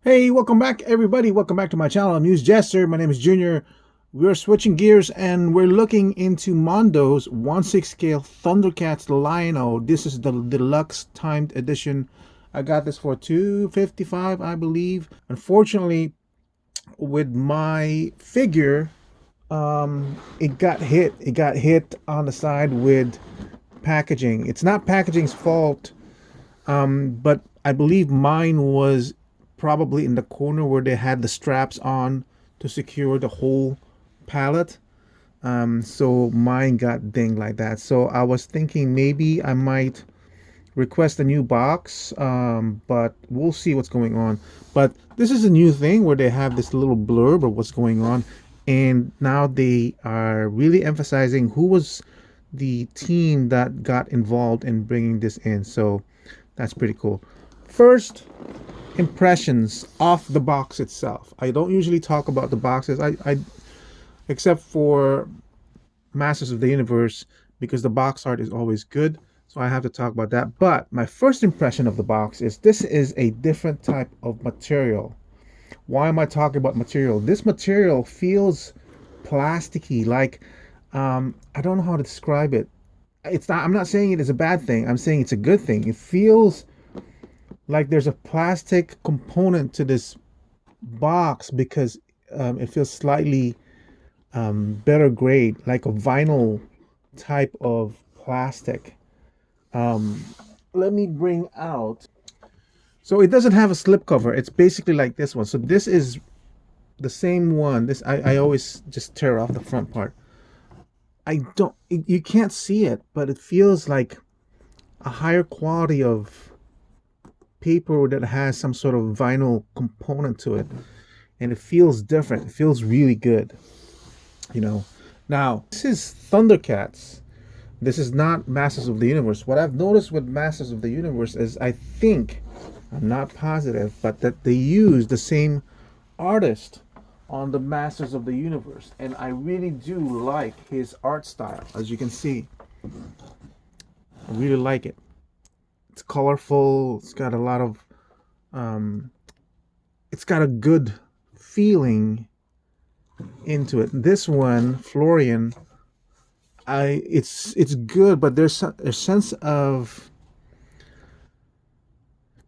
Hey, welcome back, everybody. Welcome back to my channel. I'm News Jester. My name is Junior. We're switching gears and we're looking into Mondo's 1/6 scale Thundercats Lion-O. This is the deluxe timed edition. I got this for $255, I believe. Unfortunately, with my figure, it got hit. It got hit on the side with packaging. It's not packaging's fault, but I believe mine was probably in the corner where they had the straps on to secure the whole pallet. So mine got dinged like that. So I was thinking maybe I might request a new box, but we'll see what's going on. But this is a new thing where they have this little blurb of what's going on, and now they are really emphasizing who was the team that got involved in bringing this in. So that's pretty cool. First impressions off the box itself. I don't usually talk about the boxes. I except for Masters of the Universe, because the box art is always good. So I have to talk about that. But my first impression of the box is this is a different type of material. Why am I talking about material? This material feels plasticky, like I don't know how to describe it. It's not. I'm not saying it is a bad thing. I'm saying it's a good thing. It feels like there's a plastic component to this box because it feels slightly better grade, like a vinyl type of plastic. Um, Let me bring out. So it doesn't have a slip cover. It's basically like this one. So this is the same one. This I always just tear off the front part. I don't. You can't see it, but it feels like a higher quality of paper that has some sort of vinyl component to it, and it feels different. It feels really good. You know. Now this is Thundercats. This is not Masters of the Universe. What I've noticed with Masters of the Universe is I think, I'm not positive, but that they use the same artist on the Masters of the Universe. And I really do like his art style, as you can see. I really like it. It's colorful, it's got a lot of, um, it's got a good feeling into it. This one, Florian, it's good, but there's a sense of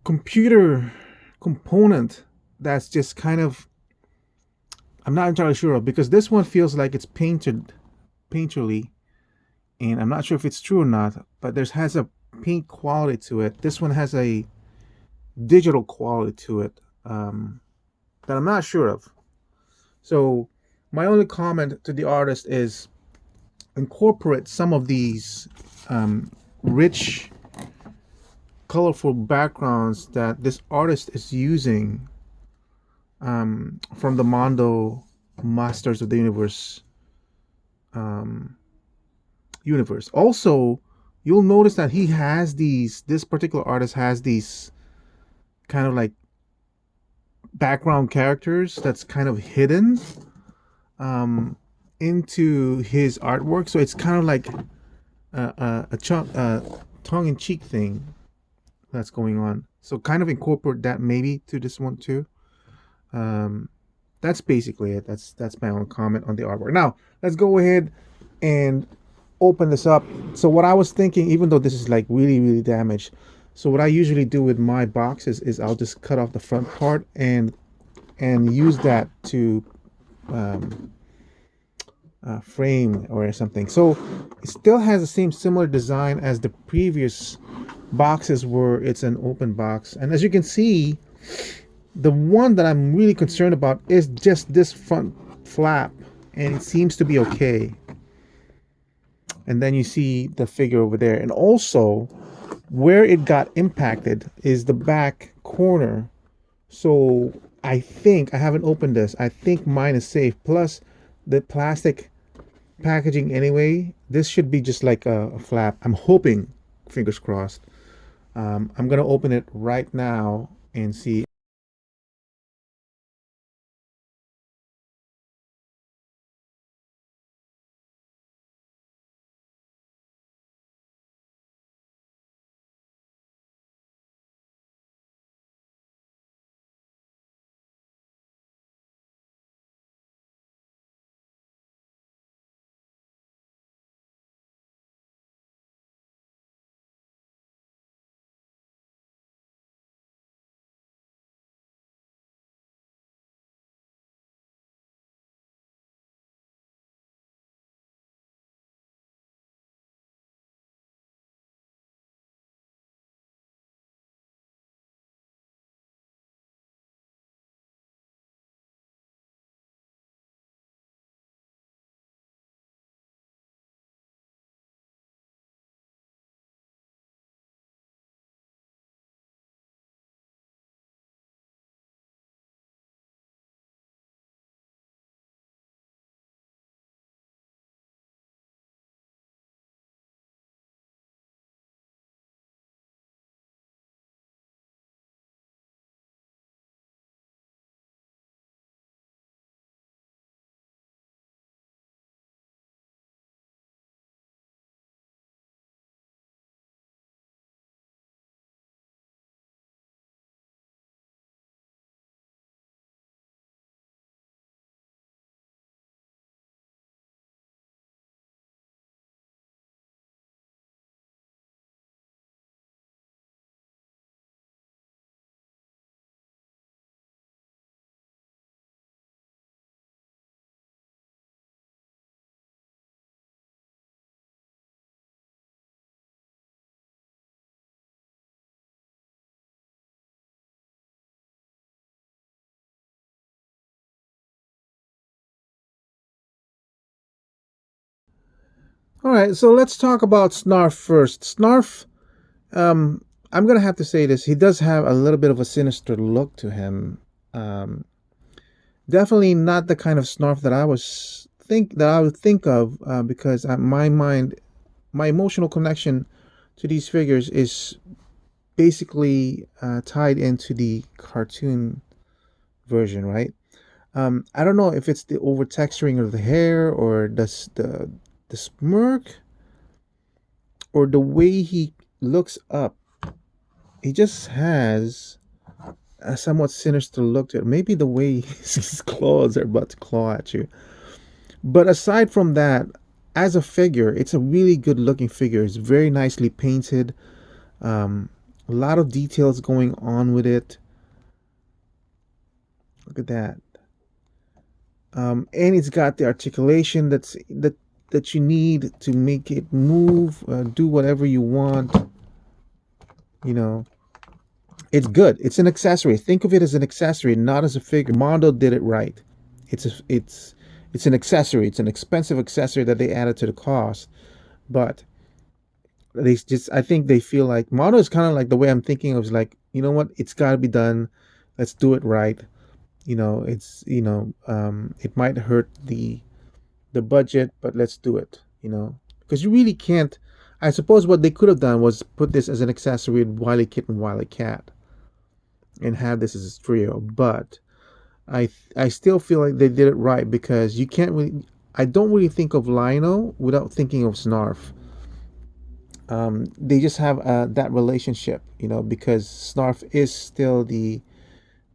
computer component that's just kind of, I'm not entirely sure of, because this one feels like it's painterly, and I'm not sure if it's true or not, but there's has a paint quality to it. This one has a digital quality to it, that I'm not sure of. So my only comment to the artist is incorporate some of these rich colorful backgrounds that this artist is using, from the MOndo Masters of the um, universe. Also, you'll notice that he has these. This particular artist has these kind of like background characters that's kind of hidden, um, into his artwork. So it's kind of like a tongue-in-cheek thing that's going on. So kind of incorporate that maybe to this one too. Um, that's basically it. That's my own comment on the artwork. Now let's go ahead and open this up. So what I was thinking, even though this is like really damaged, so what I usually do with my boxes is I'll just cut off the front part and use that to um, frame or something. So it still has the same similar design as the previous boxes where it's an open box. And as you can see, the one that I'm really concerned about is just this front flap, and it seems to be okay. And then you see the figure over there. And also, where it got impacted is the back corner. So I think, I haven't opened this, I think mine is safe. Plus, the plastic packaging anyway, this should be just like a flap. I'm hoping, fingers crossed. I'm gonna open it right now and see. All right, so let's talk about Snarf first. Snarf, I'm gonna have to say this. He does have a little bit of a sinister look to him. Um, Definitely not the kind of Snarf that I would think of, because my mind, my emotional connection to these figures is basically tied into the cartoon version, right? I don't know if it's the over texturing of the hair or the smirk or the way he looks up. He just has a somewhat sinister look to it. Maybe the way his claws are about to claw at you. But aside from that, as a figure, it's a really good looking figure. It's very nicely painted. A lot of details going on with it. Look at that. And it's got the articulation that you need to make it move, do whatever you want. You know, it's good. It's an accessory. Think of it as an accessory, not as a figure. Mondo did it right. It's an accessory. It's an expensive accessory that they added to the cost, but they just I think they feel like Mondo is kind of like the way I'm thinking of is like, you know what? It's got to be done. Let's do it right. It might hurt the budget, but let's do it, because you really can't. I suppose what they could have done was put this as an accessory with Wily Kitten, Wily Cat, and have this as a trio. But I still feel like they did it right because you can't really. I don't really think of Lion-O without thinking of Snarf. They just have that relationship, because Snarf is still the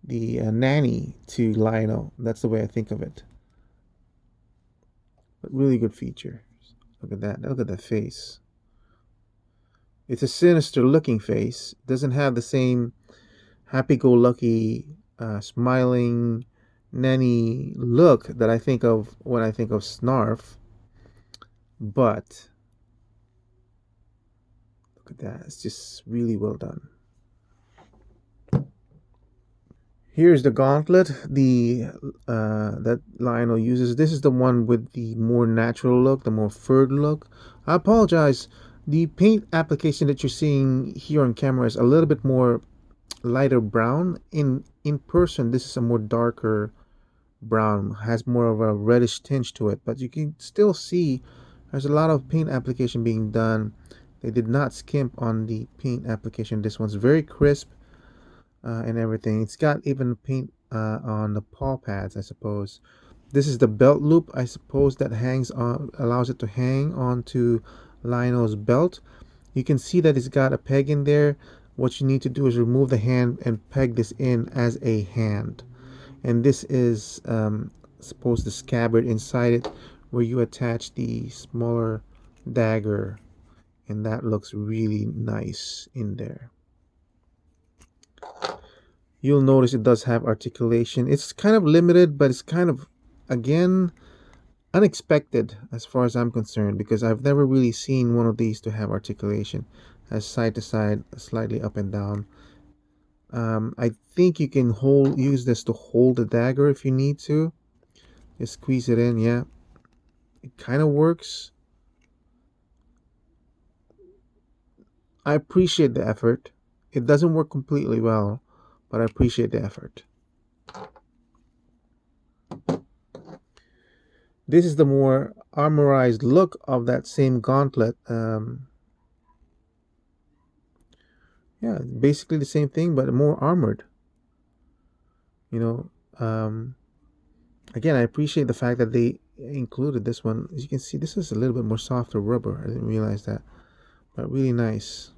nanny to Lion-O. That's the way I think of it. But really good feature. Look at that. Look at that face. It's a sinister looking face. Doesn't have the same happy-go-lucky, smiling, nanny look that I think of when I think of Snarf. But look at that. It's just really well done. Here's the gauntlet, the that Lion-O uses. This is the one with the more natural look, the more furred look. I apologize. The paint application that you're seeing here on camera is a little bit more lighter brown. In person, this is a more darker brown, has more of a reddish tinge to it, but you can still see there's a lot of paint application being done. They did not skimp on the paint application. This one's very crisp, and everything. It's got even paint on the paw pads, I suppose. This is the belt loop, I suppose, that hangs on, allows it to hang onto Lion-O's belt. You can see that it's got a peg in there. What you need to do is remove the hand and peg this in as a hand. And this is supposed to scabbard inside it where you attach the smaller dagger, and that looks really nice in there. You'll notice it does have articulation. It's kind of limited, but it's kind of, again, unexpected as far as I'm concerned, because I've never really seen one of these to have articulation as side to side, slightly up and down. I think you can use this to hold the dagger if you need to. Just squeeze it in. Yeah, it kind of works. I appreciate the effort. It doesn't work completely well, but I appreciate the effort. This is the more armorized look of that same gauntlet. Yeah, basically the same thing, but more armored. Again, I appreciate the fact that they included this one. As you can see, this is a little bit more softer rubber. I didn't realize that, but really nice.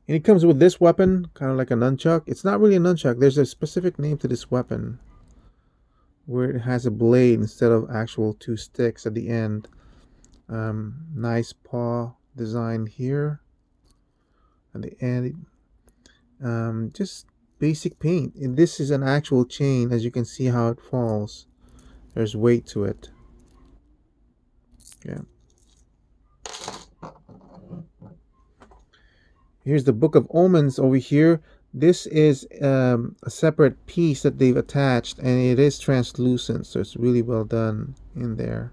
And it comes with this weapon, kind of like a nunchuck. It's not really a nunchuck. There's a specific name to this weapon where it has a blade instead of actual two sticks at the end. Nice paw design here at the end. Just basic paint. And this is an actual chain. As you can see how it falls. There's weight to it. Yeah. Here's the Book of Omens over here. This is a separate piece that they've attached, and it is translucent, so it's really well done in there.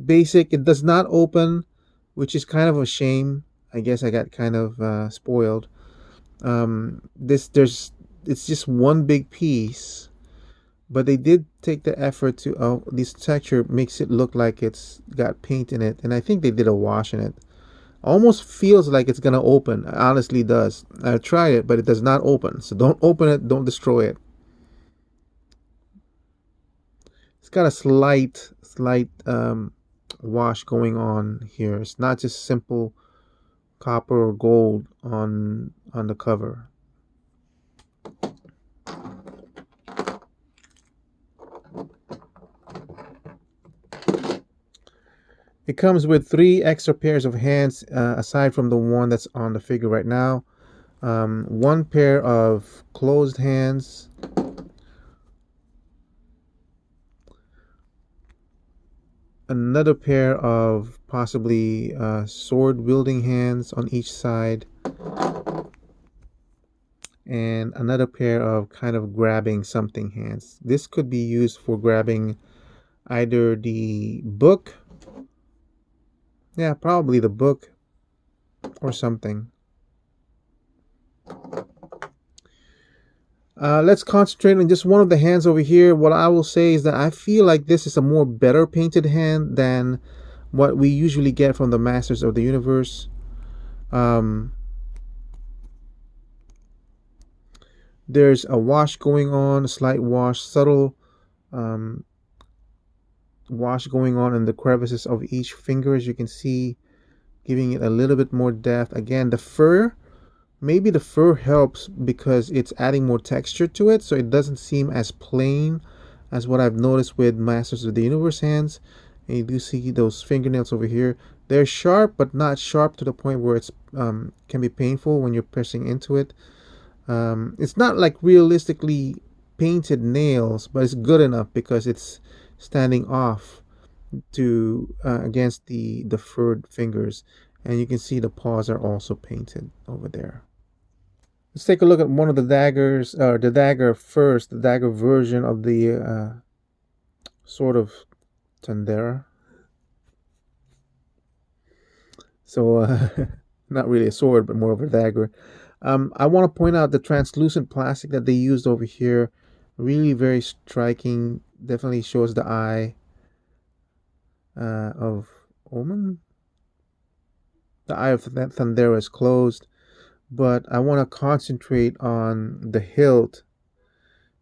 Basic, it does not open, which is kind of a shame. I guess I got kind of spoiled. This there's It's just one big piece, but they did take the effort to this texture makes it look like it's got paint in it, and I think they did a wash in it. Almost feels like it's gonna open. It honestly does. I tried it, but it does not open. So don't open it. Don't destroy it. It's got a slight wash going on here. It's not just simple copper or gold on the cover. It comes with 3 extra pairs of hands, aside from the one that's on the figure right now. 1 pair of closed hands, another pair of possibly sword wielding hands on each side, and another pair of kind of grabbing something hands. This could be used for grabbing either the book, yeah, probably the book or something. Let's concentrate on just one of the hands over here. What I will say is that I feel like this is a more better painted hand than what we usually get from the Masters of the Universe. There's a wash going on, a slight wash, subtle um, wash going on in the crevices of each finger, as you can see, giving it a little bit more depth. Again, the fur, maybe the fur helps because it's adding more texture to it, so it doesn't seem as plain as what I've noticed with Masters of the Universe hands. And you do see those fingernails over here. They're sharp, but not sharp to the point where it's can be painful when you're pressing into it. It's not like realistically painted nails, but it's good enough because it's standing off to against the furred fingers, and you can see the paws are also painted over there. Let's take a look at one of the daggers, or the dagger first, the dagger version of the sword of Tandera. So, not really a sword, but more of a dagger. I want to point out the translucent plastic that they used over here. Really very striking. Definitely shows the eye of Omen. The eye of Thundera is closed, but I want to concentrate on the hilt.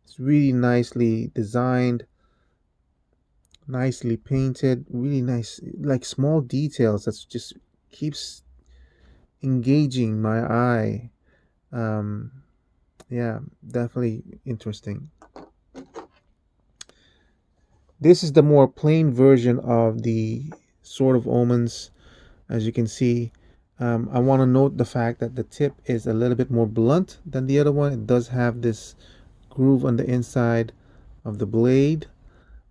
It's really nicely designed, nicely painted, really nice, like small details that just keeps engaging my eye. Um, yeah, definitely interesting. This is the more plain version of the Sword of Omens. As you can see, I want to note the fact that the tip is a little bit more blunt than the other one. It does have this groove on the inside of the blade.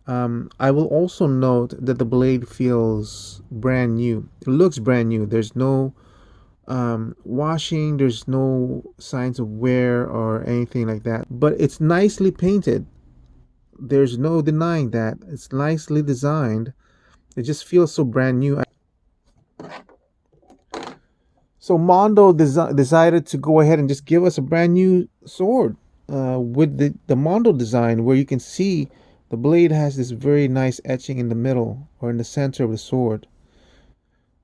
I will also note that the blade feels brand new. It looks brand new. There's no washing, there's no signs of wear or anything like that. But it's nicely painted. There's no denying that. It's nicely designed. It just feels so brand new. So Mondo decided to go ahead and just give us a brand new sword with the Mondo design, where you can see the blade has this very nice etching in the middle or in the center of the sword.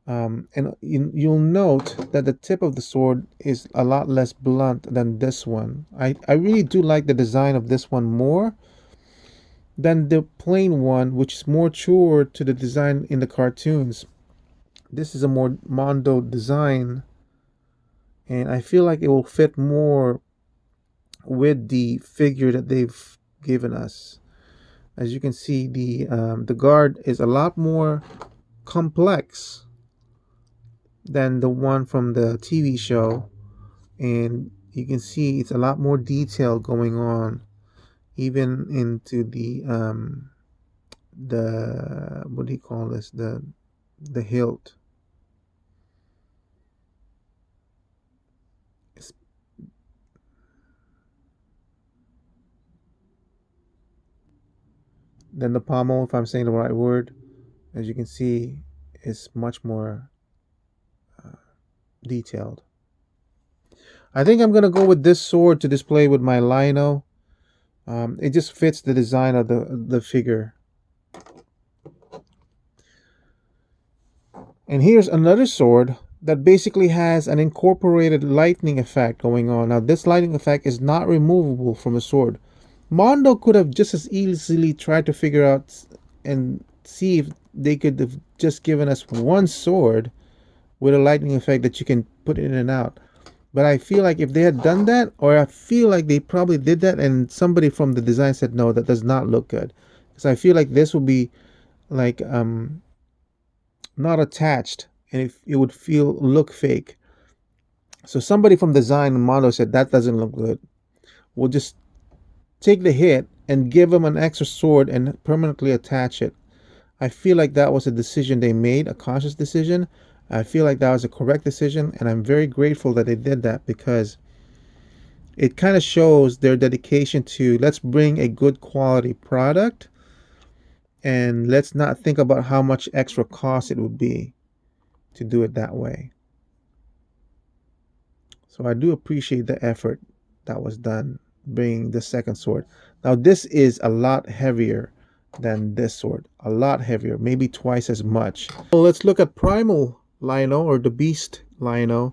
And you'll note that the tip of the sword is a lot less blunt than this one. I really do like the design of this one more than the plain one, which is more true to the design in the cartoons. This is a more Mondo design, and I feel like it will fit more with the figure that they've given us. As you can see, the guard is a lot more complex than the one from the TV show, and you can see it's a lot more detail going on, even into the what do you call this, the hilt. than the pommel, if I'm saying the right word. As you can see, it's much more detailed. I think I'm gonna go with this sword to display with my Lion-O. It just fits the design of the figure. And here's another sword that basically has an incorporated lightning effect going on. Now this lightning effect is not removable from the sword. MOndo could have just as easily tried to figure out and see if they could have just given us one sword with a lightning effect that you can put in and out. But I feel like if they had done that, or I feel like they probably did that and somebody from the design said, no, that does not look good. Because I feel like this would be like not attached, and it would look fake. So somebody from design and MOndo said that doesn't look good. We'll just take the hit and give them an extra sword and permanently attach it. I feel like that was a decision they made, a conscious decision. I feel like that was a correct decision, and I'm very grateful that they did that, because it kind of shows their dedication to, let's bring a good quality product and let's not think about how much extra cost it would be to do it that way. So I do appreciate the effort that was done bringing the second sword. Now this is a lot heavier than this sword, a lot heavier, maybe twice as much. So let's look at Primal Lion-O, or the Beast Lion-O.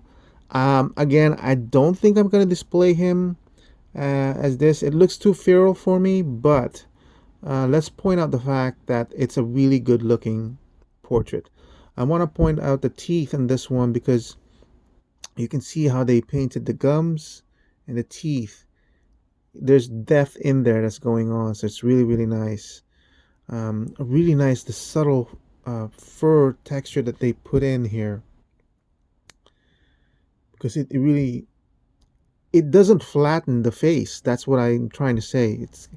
Again, I don't think I'm going to display him as this. It looks too feral for me, but let's point out the fact that it's a really good looking portrait. I want to point out the teeth in this one, because you can see how they painted the gums and the teeth. There's depth in there that's going on, so it's really, really nice. Really nice, the subtle fur texture that they put in here, because it really, it doesn't flatten the face. That's what I'm trying to say. It's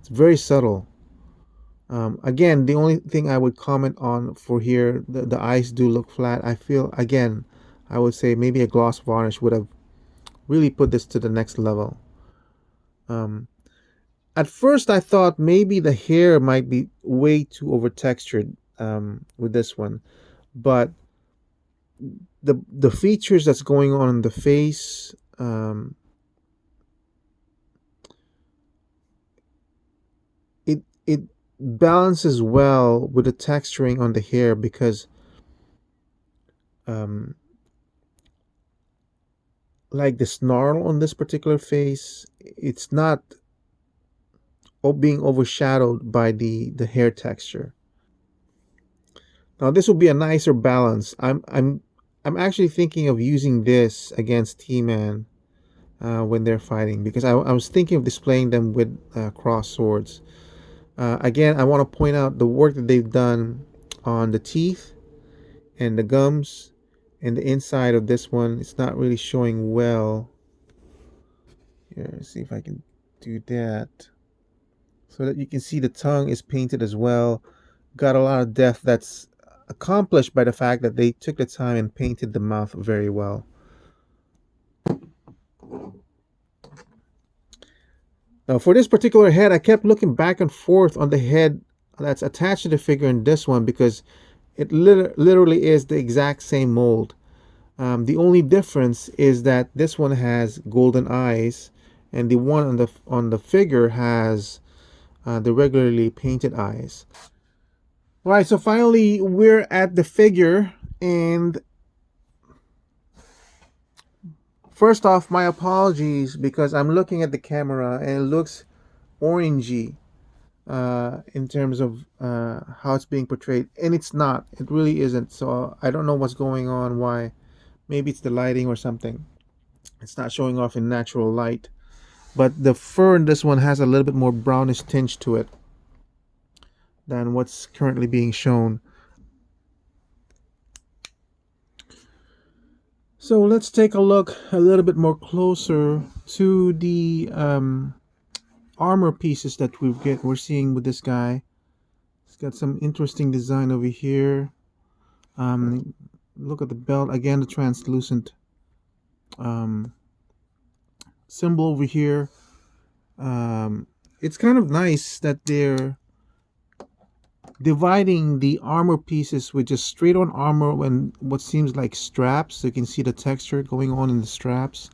very subtle. Again, the only thing I would comment on for here, the eyes do look flat. I feel, again, I would say maybe a gloss varnish would have really put this to the next level. At first I thought maybe the hair might be way too over textured with this one, but the features that's going on in the face, it balances well with the texturing on the hair, because like the snarl on this particular face, it's not being overshadowed by the hair texture. Now this will be a nicer balance. I'm actually thinking of using this against T-Man when they're fighting, because I was thinking of displaying them with cross swords. Again, I want to point out the work that they've done on the teeth and the gums and the inside of this one. It's not really showing well. Here, let's see if I can do that, so that you can see the tongue is painted as well. Got a lot of depth that's accomplished by the fact that they took the time and painted the mouth very well. Now for this particular head, I kept looking back and forth on the head that's attached to the figure in this one, because it literally is the exact same mold. The only difference is that this one has golden eyes, and the one on the figure has the regularly painted eyes. All right, so finally we're at the figure, and first off, my apologies, because I'm looking at the camera and it looks orangey in terms of how it's being portrayed, and it's not. It really isn't. So I don't know what's going on, why. Maybe it's the lighting or something. It's not showing off in natural light. But the fur in this one has a little bit more brownish tinge to it than what's currently being shown. So let's take a look a little bit more closer to the armor pieces that we're seeing with this guy. It's got some interesting design over here. Look at the belt again, the translucent symbol over here. It's kind of nice that they're dividing the armor pieces with just straight on armor and what seems like straps. So you can see the texture going on in the straps.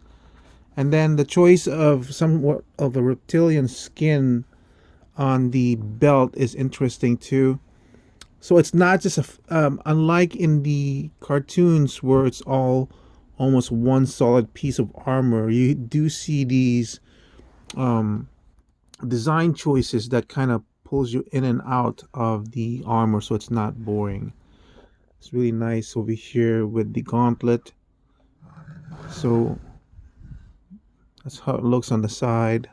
And then the choice of somewhat of a reptilian skin on the belt is interesting too. So it's not just unlike in the cartoons where it's all almost one solid piece of armor. You do see these um, design choices that kind of pulls you in and out of the armor, so it's not boring. It's really nice over here with the gauntlet. So that's how it looks on the side.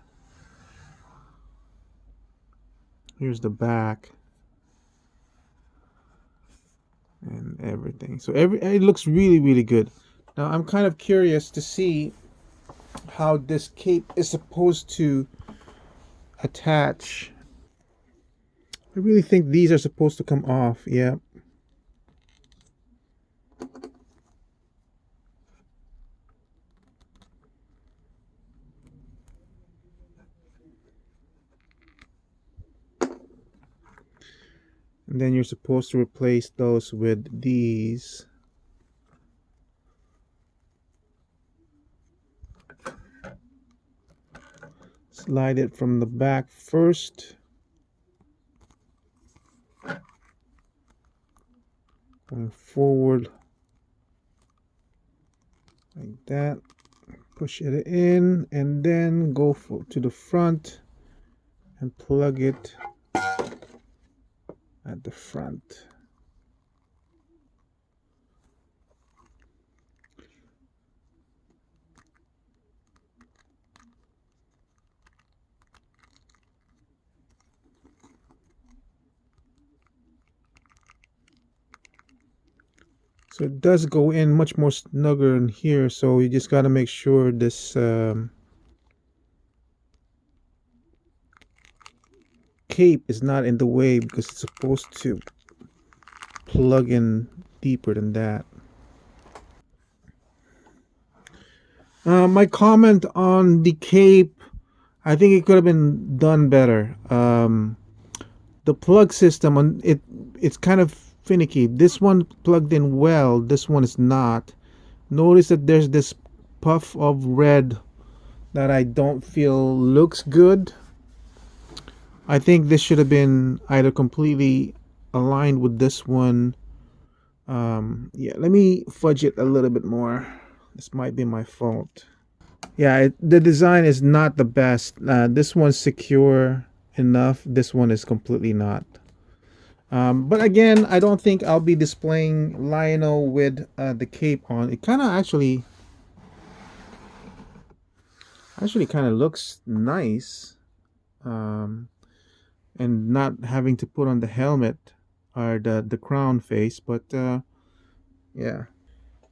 Here's the back and everything. So it looks really good. Now I'm kind of curious to see how this cape is supposed to attach. I really think these are supposed to come off. Yeah. And then you're supposed to replace those with these. Slide it from the back first. Going forward like that. Push it in and then go to the front and plug it at the front. So it does go in much more snugger in here, so you just got to make sure this cape is not in the way, because it's supposed to plug in deeper than that. My comment on the cape, I think it could have been done better. The plug system on it, it's kind of finicky. This one plugged in well, this one is not. Notice that there's this puff of red that I don't feel looks good. I think this should have been either completely aligned with this one. Yeah, let me fudge it a little bit more. This might be my fault. Yeah, the design is not the best. This one's secure enough. This one is completely not. But again, I don't think I'll be displaying Lion-O with the cape on. It kind of actually kind of looks nice. And not having to put on the helmet or the crown face. But yeah.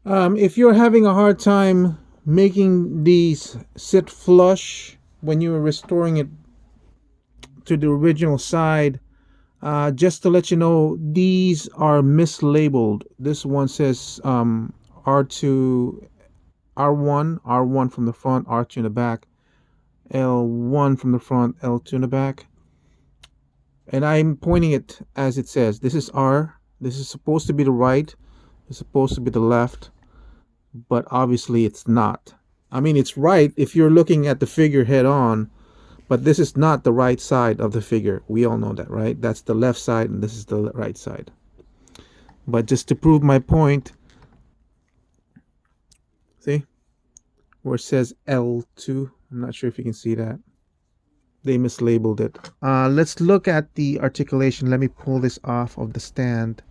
If you're having a hard time making these sit flush when you're restoring it to the original side, just to let you know, these are mislabeled. This one says R2, R1 from the front, R2 in the back, L1 from the front, L2 in the back. And I'm pointing it as it says. This is R. This is supposed to be the right. It's supposed to be the left. But obviously it's not. I mean, it's right if you're looking at the figure head on, but this is not the right side of the figure. We all know that, right? That's the left side and this is the right side. But just to prove my point, see where it says L2? I'm not sure if you can see that. They mislabeled it. Let's look at the articulation. Let me pull this off of the stand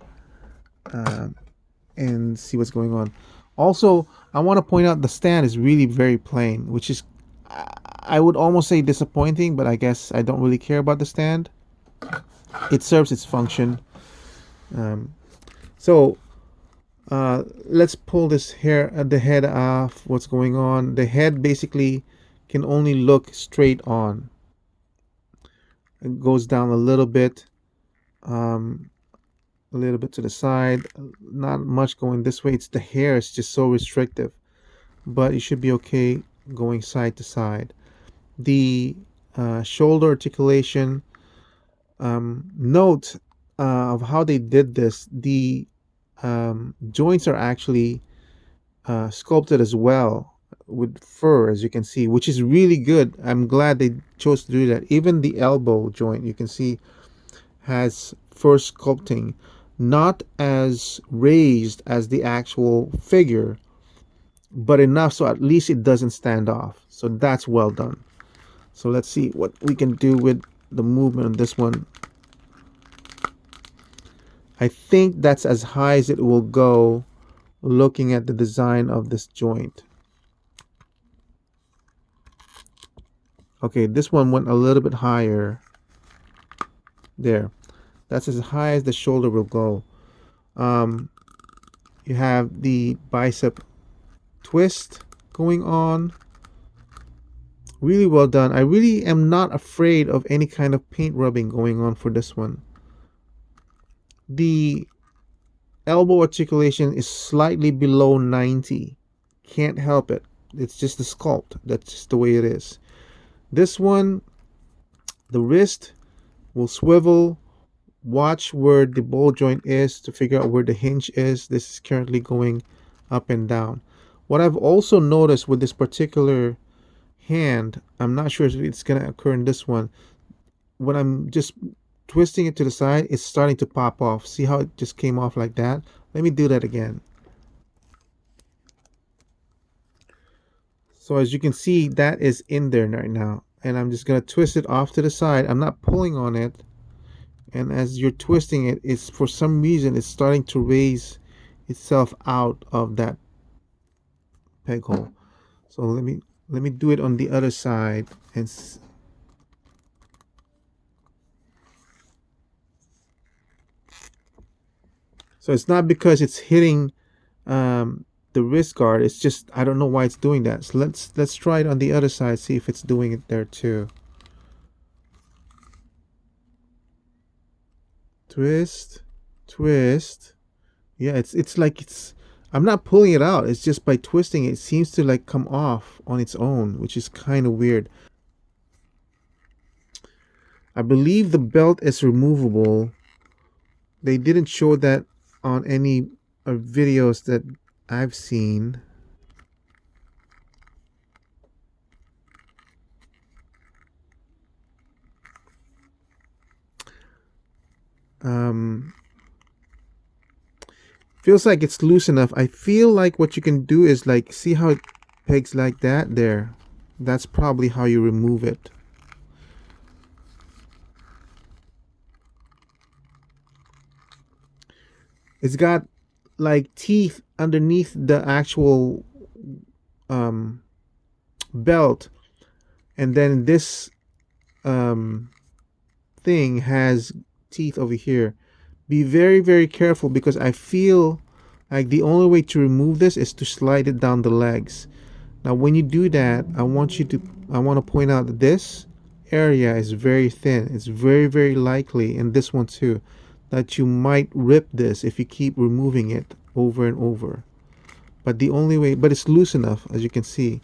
and see what's going on. Also, I want to point out the stand is really very plain, which is, I would almost say disappointing, but I guess I don't really care about the stand. It serves its function. So let's pull this the head off. What's going on? The head basically can only look straight on. It goes down a little bit to the side, not much going this way. It's the hair is just so restrictive, but it should be okay going side to side. The shoulder articulation, note of how they did this, the joints are actually sculpted as well with fur, as you can see, which is really good. I'm glad they chose to do that. Even the elbow joint, you can see, has fur sculpting, not as raised as the actual figure, but enough so at least it doesn't stand off. So that's well done. So let's see what we can do with the movement on this one. I think that's as high as it will go looking at the design of this joint. Okay, this one went a little bit higher. There. That's as high as the shoulder will go. You have the bicep twist going on. Really well done. I really am not afraid of any kind of paint rubbing going on for this one. The elbow articulation is slightly below 90. Can't help it. It's just the sculpt. That's just the way it is. This one, the wrist will swivel. Watch where the ball joint is to figure out where the hinge is. This is currently going up and down. What I've also noticed with this particular hand, I'm not sure if it's going to occur in this one, when I'm just twisting it to the side, it's starting to pop off. See how it just came off like that? Let me do that again. So as you can see, that is in there right now. And I'm just going to twist it off to the side. I'm not pulling on it. And as you're twisting it, it's for some reason it's starting to raise itself out of that peg hole. So let me do it on the other side. And so it's not because it's hitting the wrist guard. It's just I don't know why it's doing that. So let's try it on the other side, see if it's doing it there too. Twist, twist. Yeah, it's like I'm not pulling it out. It's just by twisting it seems to like come off on its own, which is kind of weird. I believe the belt is removable. They didn't show that on any videos that I've seen. Feels like it's loose enough. I feel like what you can do is like, see how it pegs like that there? That's probably how you remove it. It's got like teeth underneath the actual belt, and then this thing has teeth over here. Be very, very careful because I feel like the only way to remove this is to slide it down the legs. Now when you do that, I want to point out that this area is very thin. It's very, very likely, and this one too, that you might rip this if you keep removing it over and over. But the only way, but it's loose enough, as you can see.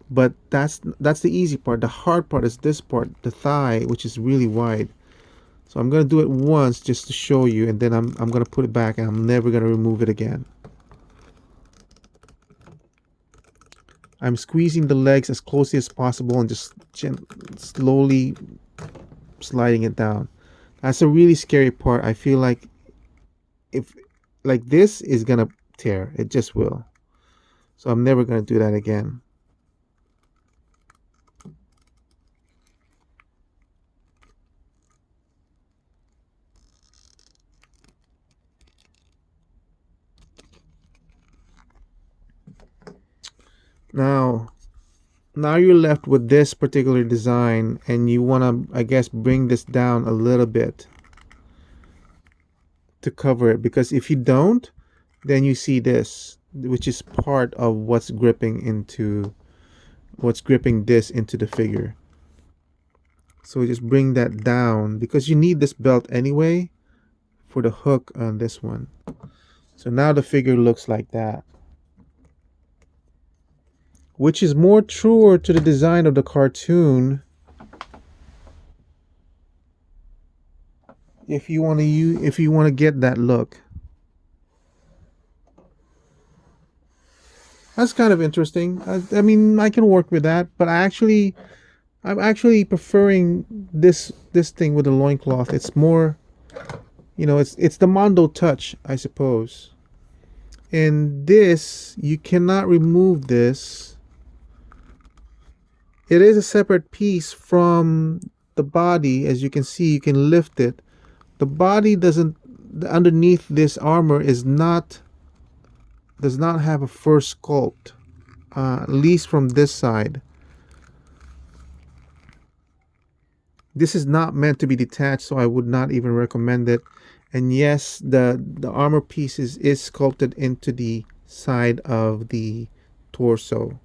But that's the easy part. The hard part is this part, the thigh, which is really wide. So I'm gonna do it once just to show you, and then I'm gonna put it back, and I'm never gonna remove it again. I'm squeezing the legs as closely as possible and just slowly sliding it down. That's a really scary part. I feel like if like this is gonna tear, it just will. So I'm never gonna do that again. Now you're left with this particular design, and you want to, I guess, bring this down a little bit to cover it, because if you don't, then you see this, which is part of what's gripping this into the figure. So just bring that down because you need this belt anyway for the hook on this one. So now the figure looks like that, which is more truer to the design of the cartoon. if you want to get that look. That's kind of interesting. I mean, I can work with that, but I'm actually preferring this thing with the loincloth. It's more, it's the Mondo touch, I suppose. And this, you cannot remove this. It is a separate piece from the body. As you can see, you can lift it. The body doesn't, underneath this armor does not have a fur sculpt, at least from this side. This is not meant to be detached, so I would not even recommend it. And yes, the armor piece is sculpted into the side of the torso.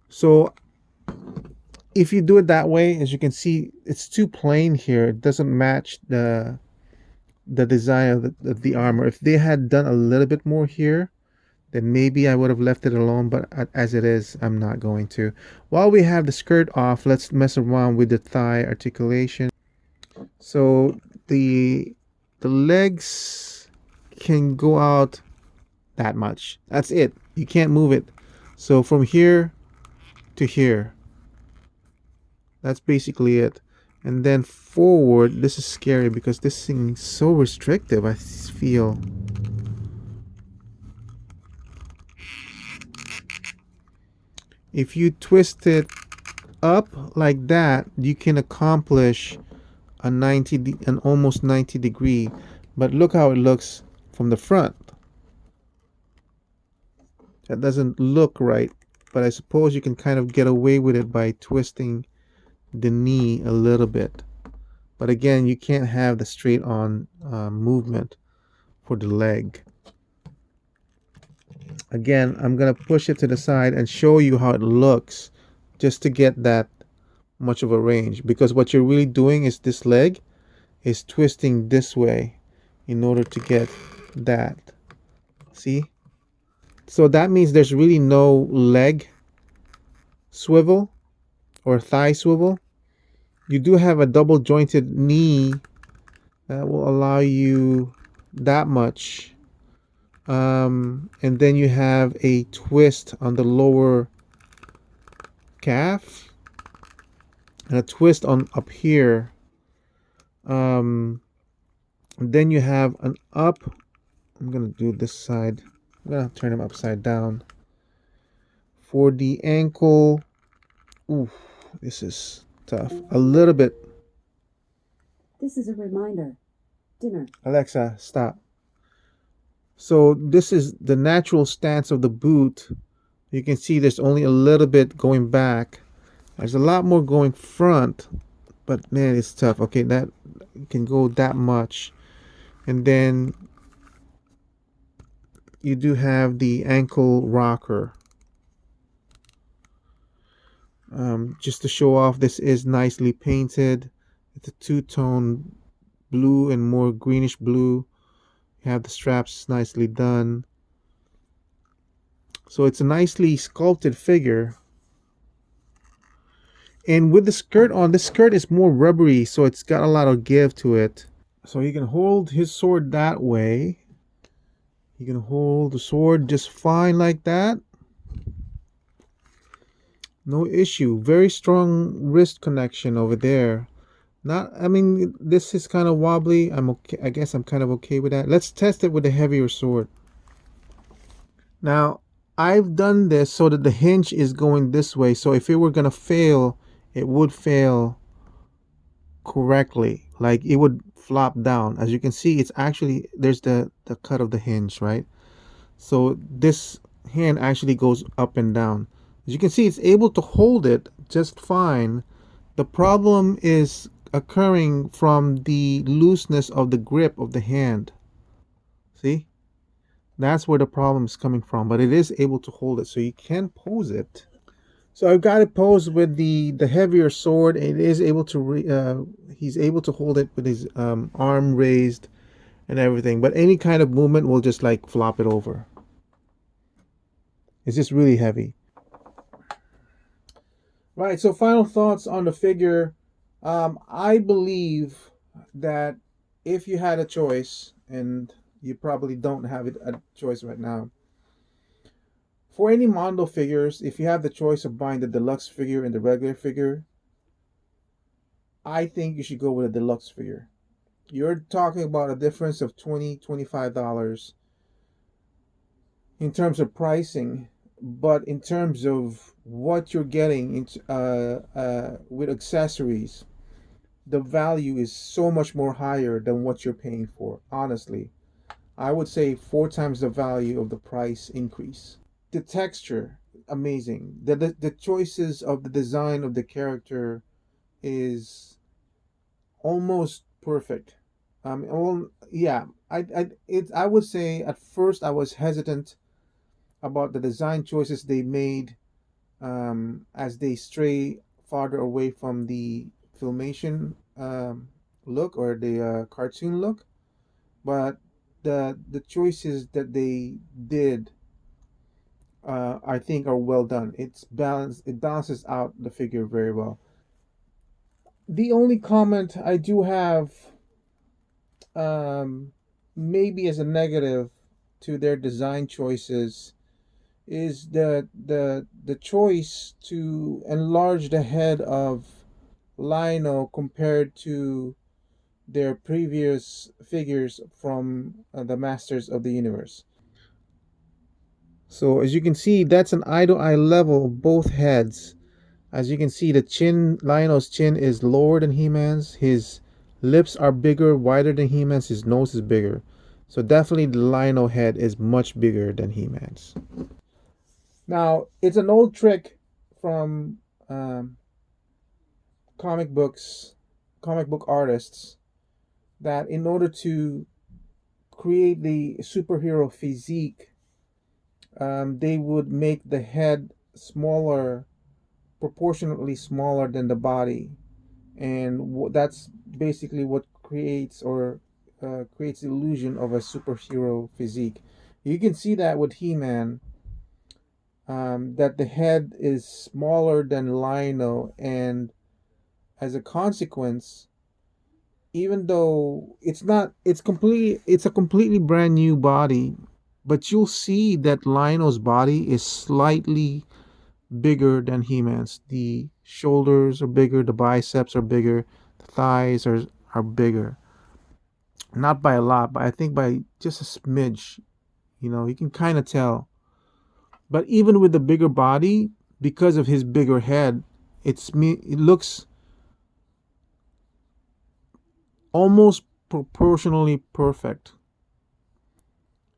So if you do it that way, as you can see, it's too plain here. It doesn't match the design of the armor. If they had done a little bit more here, then maybe I would have left it alone, but as it is, I'm not going to. While we have the skirt off, let's mess around with the thigh articulation. So the legs can go out that much. That's it. You can't move it. So from here to here, that's basically it. And then forward, this is scary because this thing is so restrictive, I feel. If you twist it up like that, you can accomplish an almost 90 degree. But look how it looks from the front. That doesn't look right, but I suppose you can kind of get away with it by twisting the knee a little bit. But again, you can't have the straight on movement for the leg. Again, I'm gonna push it to the side and show you how it looks, just to get that much of a range, because what you're really doing is this leg is twisting this way in order to get that. See? So that means there's really no leg swivel or thigh swivel. You do have a double jointed knee that will allow you that much. And then you have a twist on the lower calf and a twist on up here. Then you have an up. I'm gonna do this side. I'm gonna turn him upside down. For the ankle, ooh, this is tough. A little bit. This is a reminder. Dinner. Alexa, stop. So this is the natural stance of the boot. You can see there's only a little bit going back. There's a lot more going front, but man, it's tough. Okay, that can go that much. And then you do have the ankle rocker. Just to show off, this is nicely painted. It's a two-tone blue and more greenish blue. You have the straps nicely done. So it's a nicely sculpted figure. And with the skirt on, this skirt is more rubbery, so it's got a lot of give to it. So he can hold his sword that way. He can hold the sword just fine like that. No issue. Very strong wrist connection over there. I mean, this is kind of wobbly. I'm okay. I guess I'm kind of okay with that. Let's test it with a heavier sword. Now, I've done this so that the hinge is going this way. So if it were going to fail, it would fail correctly. Like it would flop down. As you can see, it's actually, there's the cut of the hinge, right? So this hand actually goes up and down. As you can see, it's able to hold it just fine. The problem is occurring from the looseness of the grip of the hand. See? That's where the problem is coming from, but it is able to hold it, so you can pose it. So I've got it posed with the heavier sword. It is able to he's able to hold it with his arm raised and everything, but any kind of movement will just like flop it over. It's just really heavy. Right, so final thoughts on the figure. I believe that if you had a choice, and you probably don't have it a choice right now, for any Mondo figures, if you have the choice of buying the deluxe figure and the regular figure, I think you should go with a deluxe figure. You're talking about a difference of $25 in terms of pricing, but in terms of what you're getting with accessories, the value is so much more higher than what you're paying for. Honestly, I would say four times the value of the price increase. The texture, amazing. The choices of the design of the character is almost perfect. Well, yeah, I would say at first I was hesitant about the design choices they made, as they stray farther away from the filmation look, or the cartoon look. But the choices that they did, I think, are well done. It's balanced. It balances out the figure very well. The only comment I do have, um, maybe as a negative to their design choices, is the choice to enlarge the head of Lion-O compared to their previous figures from the Masters of the Universe. So as you can see, that's an eye to eye level of both heads. As you can see, the chin, Lion-O's chin is lower than He-Man's. His lips are bigger, wider than He-Man's. His nose is bigger. So definitely the Lion-O head is much bigger than He-Man's. Now, it's an old trick from comic books, comic book artists, that in order to create the superhero physique, they would make the head smaller, proportionately smaller than the body, and that's basically what creates the illusion of a superhero physique. You can see that with He-Man, that the head is smaller than Lion-O, and as a consequence, even though it's a completely brand new body, but you'll see that Lion-O's body is slightly bigger than He-Man's. The shoulders are bigger, the biceps are bigger, the thighs are bigger. Not by a lot, but I think by just a smidge. You can kind of tell. But even with the bigger body, because of his bigger head, it looks almost proportionally perfect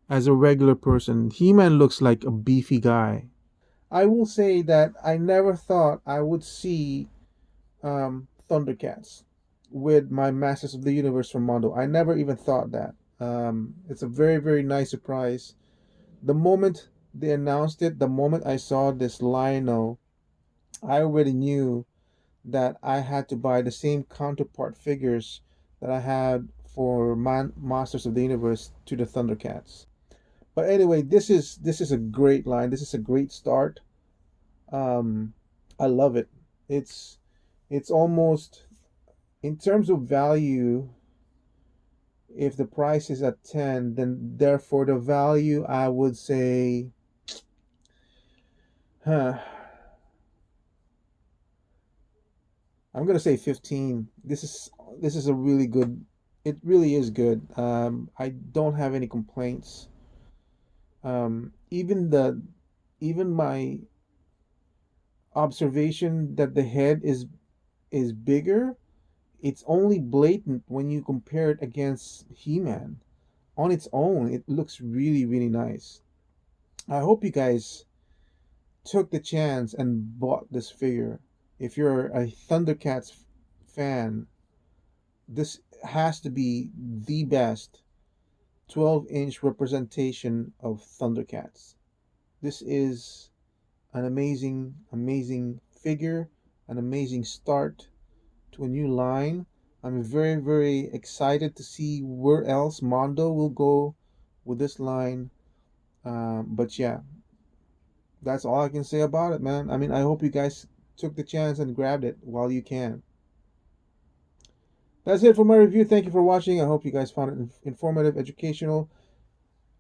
as a regular person. He-Man looks like a beefy guy. I will say that I never thought I would see Thundercats with my Masters of the Universe from MOndo. I never even thought that. It's a very, very nice surprise. The moment they announced it, the moment I saw this Lion-O, I already knew that I had to buy the same counterpart figures that I had for Masters of the Universe to the Thundercats. But anyway, this is a great line. This is a great start. Um, I love it. It's it's almost, in terms of value, if the price is at 10, then therefore the value, I would say, huh, I'm gonna say 15. This is a really good. It really is good. I don't have any complaints. Even my observation that the head is bigger, it's only blatant when you compare it against He-Man. On its own, it looks really, really nice. I hope you guys took the chance and bought this figure. If you're a Thundercats fan, this has to be the best 12-inch representation of Thundercats. This is an amazing, amazing figure, an amazing start to a new line. I'm very, very excited to see where else Mondo will go with this line. But yeah, that's all I can say about it, man. I mean, I hope you guys took the chance and grabbed it while you can. That's it for my review. Thank you for watching. I hope you guys found it informative, educational.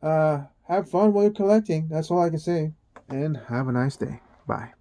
Have fun while you're collecting. That's all I can say. And have a nice day. Bye.